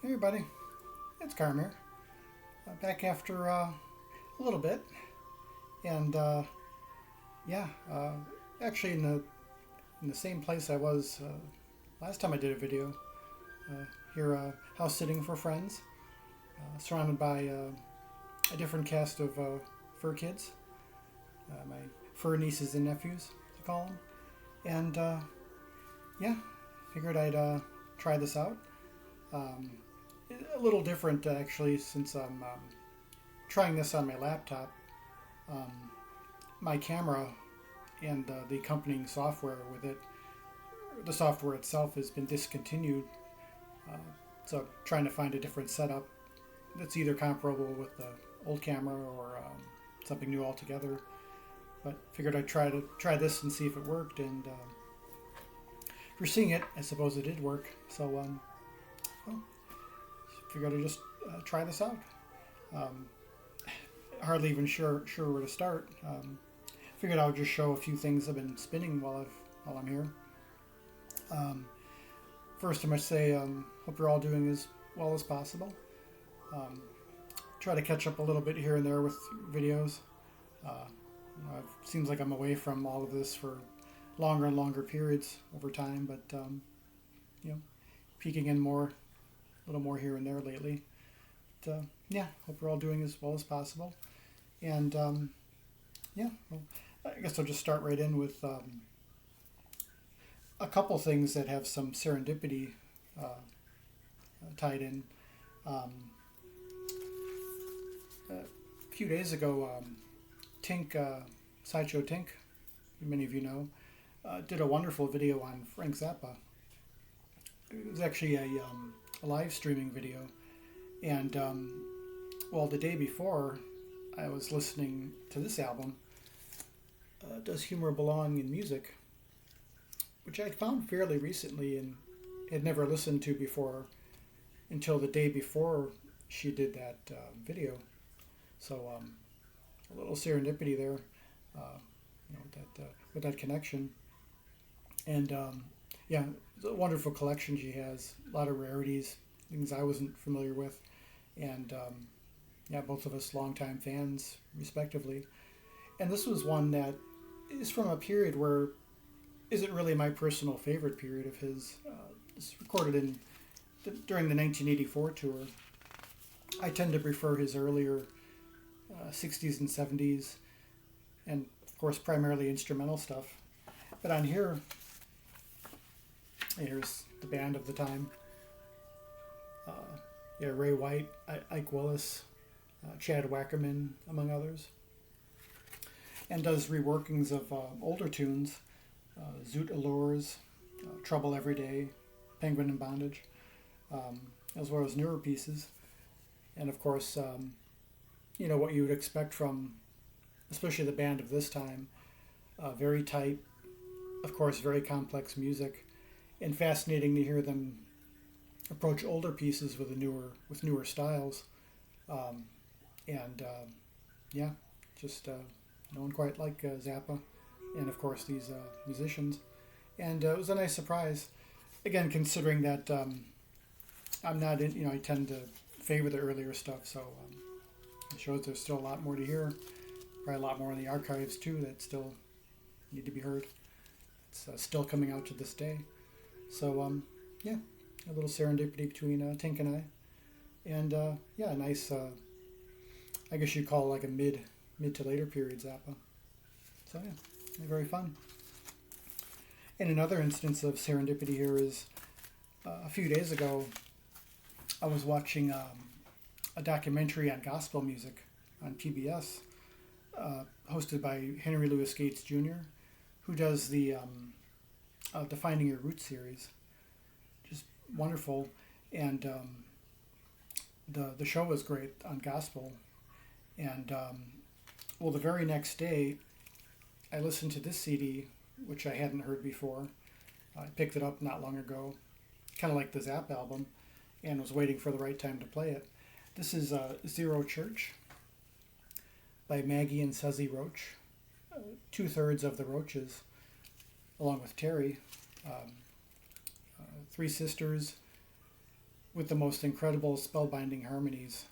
Hey everybody, it's Carm here. Back after a little bit, and yeah, actually in the same place I was last time I did a video. Here, house sitting for friends, surrounded by a different cast of fur kids, my fur nieces and nephews, to call them, and yeah, figured I'd try this out. Um, a little different actually, since I'm trying this on my laptop. Um, my camera and the accompanying software with it, the software itself has been discontinued. Uh, so trying to find a different setup that's either comparable with the old camera or something new altogether. But figured I'd try this and see if it worked. And if you're seeing it, I suppose it did work. So well, figured I'd just try this out. Um, Hardly even sure where to start. Figured I would just show a few things I've been spinning while I'm here. Um, First, I must say, hope you're all doing as well as possible. Um, Try to catch up a little bit here and there with videos. It seems like I'm away from all of this for longer and longer periods over time, but you know, peeking in more, a little more here and there lately. But, yeah, hope you're all doing as well as possible. And yeah, well, I guess I'll just start right in with a couple things that have some serendipity tied in. Um, a few days ago, Tink, Sideshow Tink, many of you know, did a wonderful video on Frank Zappa. It was actually a live streaming video, and well, the day before, I was listening to this album, Does Humor Belong in Music, which I found fairly recently and had never listened to before until the day before she did that video. So a little serendipity there, with that connection. And yeah, it's a wonderful collection she has. A lot of rarities, things I wasn't familiar with, and yeah, both of us longtime fans, respectively. And this was one that is from a period where isn't really my personal favorite period of his. It's recorded during the 1984 tour. I tend to prefer his earlier 60s and 70s, and of course primarily instrumental stuff. But on here, here's the band of the time. Yeah, Ray White, Ike Willis, Chad Wackerman, among others. And does reworkings of older tunes, Zoot Allures, Trouble Every Day, Penguin in Bondage, as well as newer pieces. And of course, what you would expect from, especially the band of this time, very tight, of course, very complex music, and fascinating to hear them approach older pieces with newer styles. And yeah, just no one quite like Zappa, and of course these musicians. And it was a nice surprise. Again, considering that I'm not in, I tend to favor the earlier stuff, so it shows there's still a lot more to hear. Probably a lot more in the archives too that still need to be heard. It's still coming out to this day. So yeah, a little serendipity between Tink and I, and yeah, a nice. I guess you'd call it like a mid to later period Zappa. So yeah, very fun. And another instance of serendipity here is a few days ago, I was watching a documentary on gospel music on PBS, hosted by Henry Louis Gates Jr., who does the Defining Your Roots series. Just wonderful. And the show was great on gospel. And well, the very next day, I listened to this CD, which I hadn't heard before. I picked it up not long ago, kind of like the Zapp album, and was waiting for the right time to play it. This is Zero Church by Maggie and Suzy Roach, two-thirds of the Roaches, along with Terry, three sisters with the most incredible spellbinding harmonies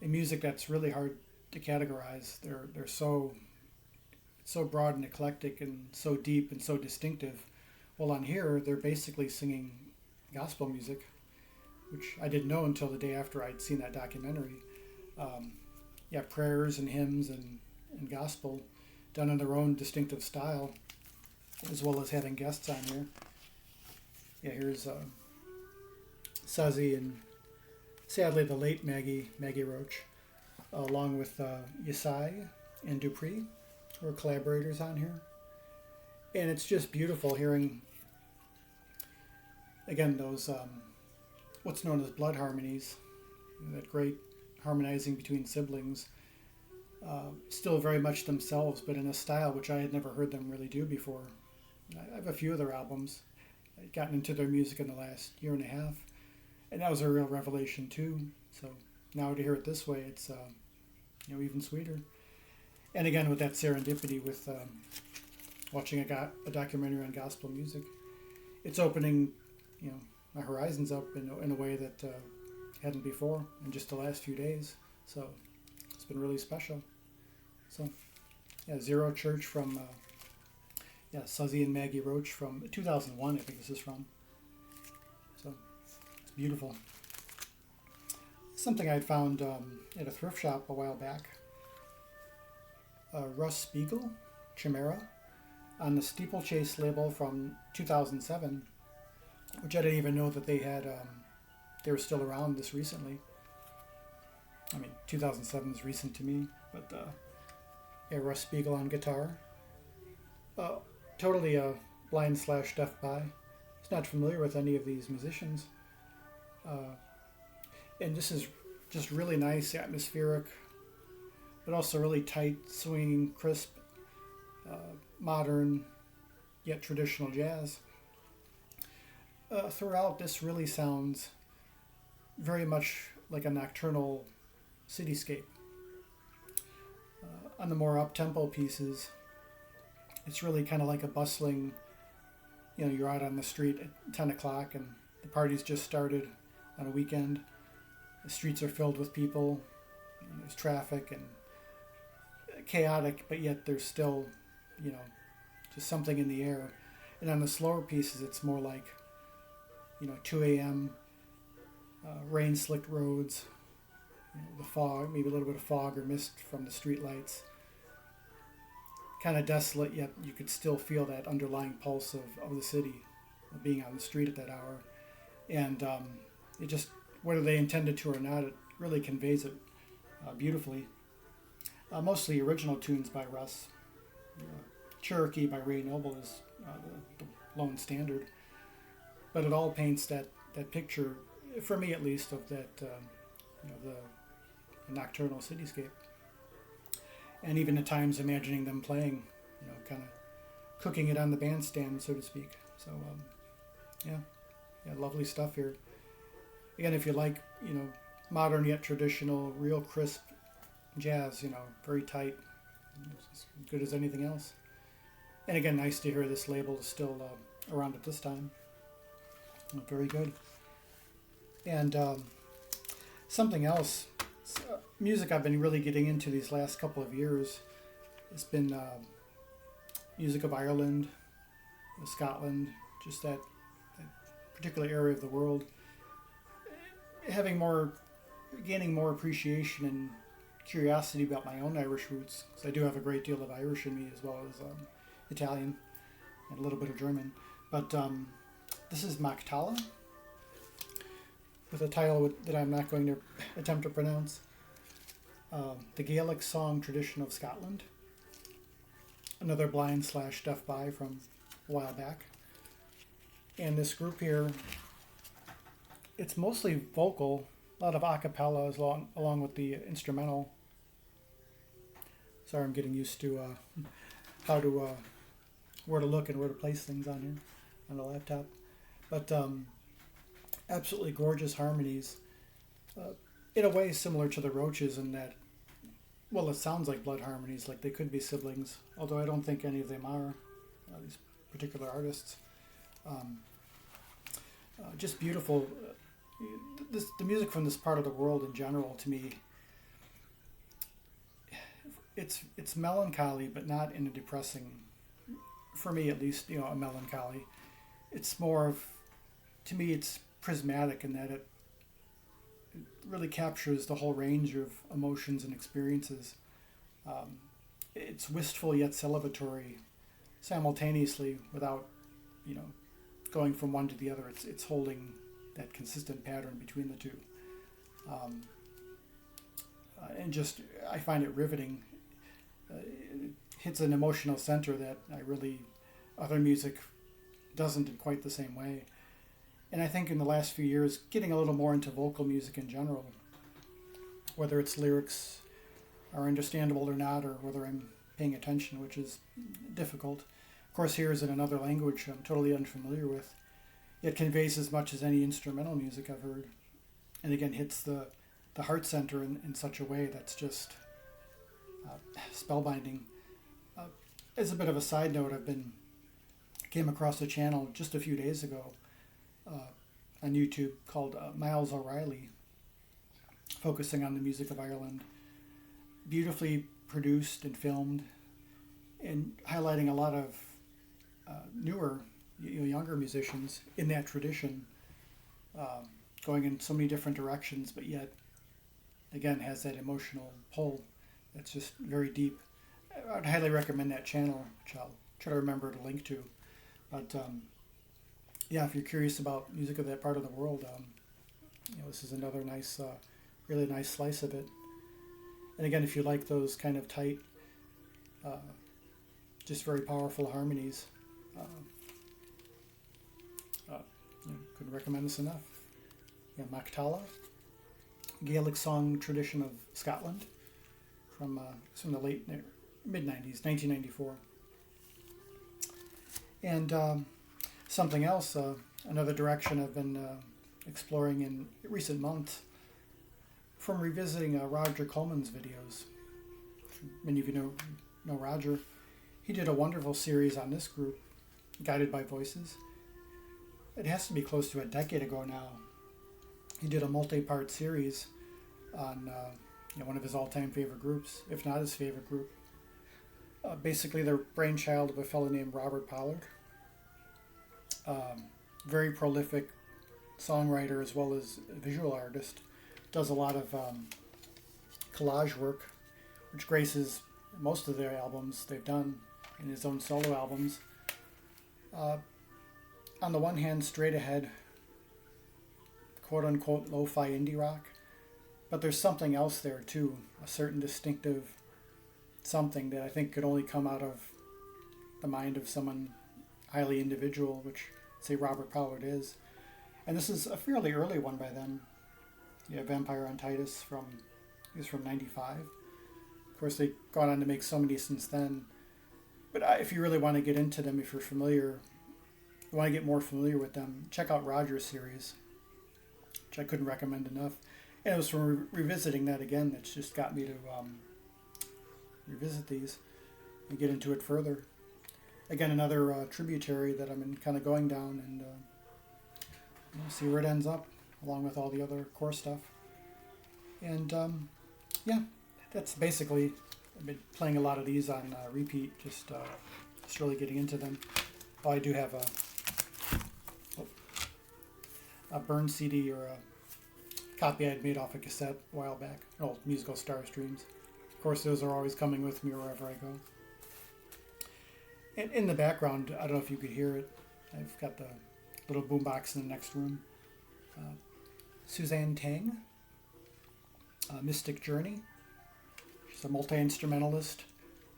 in music that's really hard to categorize. They're so broad and eclectic and so deep and so distinctive. Well, on here they're basically singing gospel music, which I didn't know until the day after I'd seen that documentary. Yeah, prayers and hymns and gospel done in their own distinctive style, as well as having guests on here. Yeah, here's Suzy and sadly the late Maggie Roach, along with Yesai and Dupree, who are collaborators on here. And it's just beautiful hearing, again, those what's known as blood harmonies, that great harmonizing between siblings, still very much themselves, but in a style which I had never heard them really do before. I have a few of their albums. I've gotten into their music in the last year and a half, and that was a real revelation too. So now to hear it this way, it's even sweeter. And again, with that serendipity with watching a documentary on gospel music, it's opening my horizons up in a way that hadn't before in just the last few days. So it's been really special. So yeah, Zero Church from Suzy and Maggie Roach from 2001, I think this is from. So it's beautiful. Something I'd found at a thrift shop a while back. Russ Spiegel, Chimera, on the Steeplechase label from 2007, which I didn't even know that they had. They were still around this recently. I mean, 2007 is recent to me, but Russ Spiegel on guitar. Totally a blind/deaf by. He's not familiar with any of these musicians. And this is just really nice, atmospheric, but also really tight, swinging, crisp, modern, yet traditional jazz. Throughout, this really sounds very much like a nocturnal cityscape. On the more up-tempo pieces, it's really kind of like a bustling, you're out on the street at 10 o'clock and the party's just started on a weekend. The streets are filled with people, and there's traffic and chaotic, but yet there's still, just something in the air. And on the slower pieces, it's more like, 2 a.m., rain-slicked roads, the fog, maybe a little bit of fog or mist from the street lights. Kind of desolate, yet you could still feel that underlying pulse of the city, of being on the street at that hour. And it just, whether they intended to or not, it really conveys it beautifully. Mostly original tunes by Russ. Cherokee by Ray Noble is the lone standard. But it all paints that picture, for me at least, of that the nocturnal cityscape. And even at times imagining them playing, kind of cooking it on the bandstand, so to speak. So, lovely stuff here. Again, if you like, modern yet traditional, real crisp jazz, very tight, as good as anything else. And again, nice to hear this label is still around at this time. Very good. And something else, music I've been really getting into these last couple of years has been music of Ireland, Scotland, just that particular area of the world. Gaining more appreciation and curiosity about my own Irish roots, because I do have a great deal of Irish in me, as well as Italian and a little bit of German. But this is Makala, with a title that I'm not going to attempt to pronounce. The Gaelic Song Tradition of Scotland. Another blind/deaf by from a while back. And this group here, it's mostly vocal, a lot of a cappella along with the instrumental. Sorry, I'm getting used to where to look and where to place things on here on the laptop. But absolutely gorgeous harmonies. In a way similar to the Roaches in that, well, it sounds like blood harmonies, like they could be siblings, although I don't think any of them are, these particular artists. Just beautiful, the music from this part of the world in general, to me, it's melancholy, but not in a depressing, for me at least, a melancholy. It's more of, to me, it's prismatic in that it really captures the whole range of emotions and experiences. Um, it's wistful yet celebratory simultaneously without, you know, going from one to the other. It's holding that consistent pattern between the two. Um, and just, I find it riveting. It hits an emotional center that other music doesn't in quite the same way. And I think in the last few years, getting a little more into vocal music in general, whether its lyrics are understandable or not, or whether I'm paying attention, which is difficult. Of course, here is in another language I'm totally unfamiliar with. It conveys as much as any instrumental music I've heard. And again, hits the heart center in such a way that's just spellbinding. As a bit of a side note, came across a channel just a few days ago on YouTube called Miles O'Reilly, focusing on the music of Ireland. Beautifully produced and filmed, and highlighting a lot of newer, younger musicians in that tradition, going in so many different directions, but yet, again, has that emotional pull that's just very deep. I'd highly recommend that channel, which I'll try to remember to link to. But yeah, if you're curious about music of that part of the world, this is another nice, really nice slice of it. And again, if you like those kind of tight, just very powerful harmonies, couldn't recommend this enough. Makala, Gaelic song tradition of Scotland, from the mid-90s, 1994. And something else, another direction I've been exploring in recent months, from revisiting Roger Coleman's videos. Many of you know Roger. He did a wonderful series on this group, Guided by Voices. It has to be close to a decade ago now. He did a multi-part series on one of his all-time favorite groups, if not his favorite group. Basically, the brainchild of a fellow named Robert Pollard. Very prolific songwriter as well as a visual artist. Does a lot of collage work, which graces most of their albums they've done, in his own solo albums. On the one hand, straight ahead, quote-unquote lo-fi indie rock, but there's something else there too, a certain distinctive something that I think could only come out of the mind of someone highly individual, which, say, Robert Pollard is. And this is a fairly early one by then. Vampire on Titus from 95. Of course, they've gone on to make so many since then. But if you really want to get into them, if you want to get more familiar with them, check out Roger's series, which I couldn't recommend enough. And it was from revisiting that again that's just got me to revisit these and get into it further. Again, another tributary that I'm kind of going down, and see where it ends up, along with all the other core stuff. And that's basically, I've been playing a lot of these on repeat, just really getting into them. Oh, I do have a burned CD, or a copy I had made off a cassette a while back, old Musical Star Streams. Of course, those are always coming with me wherever I go. And in the background, I don't know if you could hear it, I've got the little boombox in the next room. Suzanne Tang, Mystic Journey. She's a multi-instrumentalist,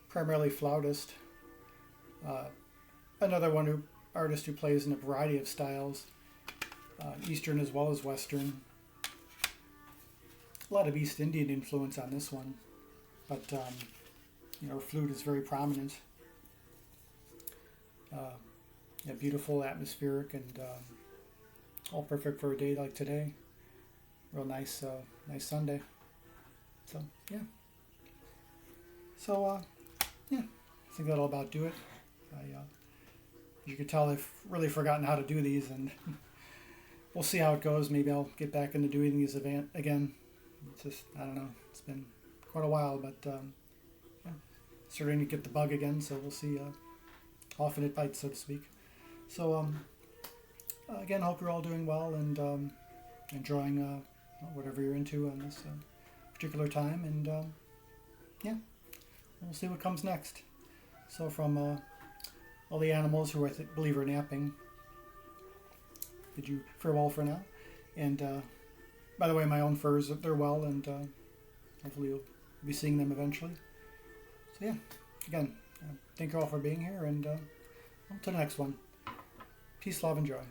primarily flautist. Another artist who plays in a variety of styles, Eastern as well as Western. A lot of East Indian influence on this one, but her flute is very prominent. Beautiful, atmospheric, and all perfect for a day like today. Real nice Sunday. So yeah. I think that'll about do it. You can tell I've really forgotten how to do these, and we'll see how it goes. Maybe I'll get back into doing these event again. It's just, I don't know. It's been quite a while, but yeah, starting to get the bug again. So we'll see how often it bites, so to speak. So again, hope you're all doing well and enjoying whatever you're into on this particular time. And yeah, we'll see what comes next. So from all the animals who I believe are napping, bid you farewell for now. And by the way, my own furs, they're well, and hopefully you'll be seeing them eventually. So yeah, again, thank you all for being here, and until the next one, peace, love, and joy.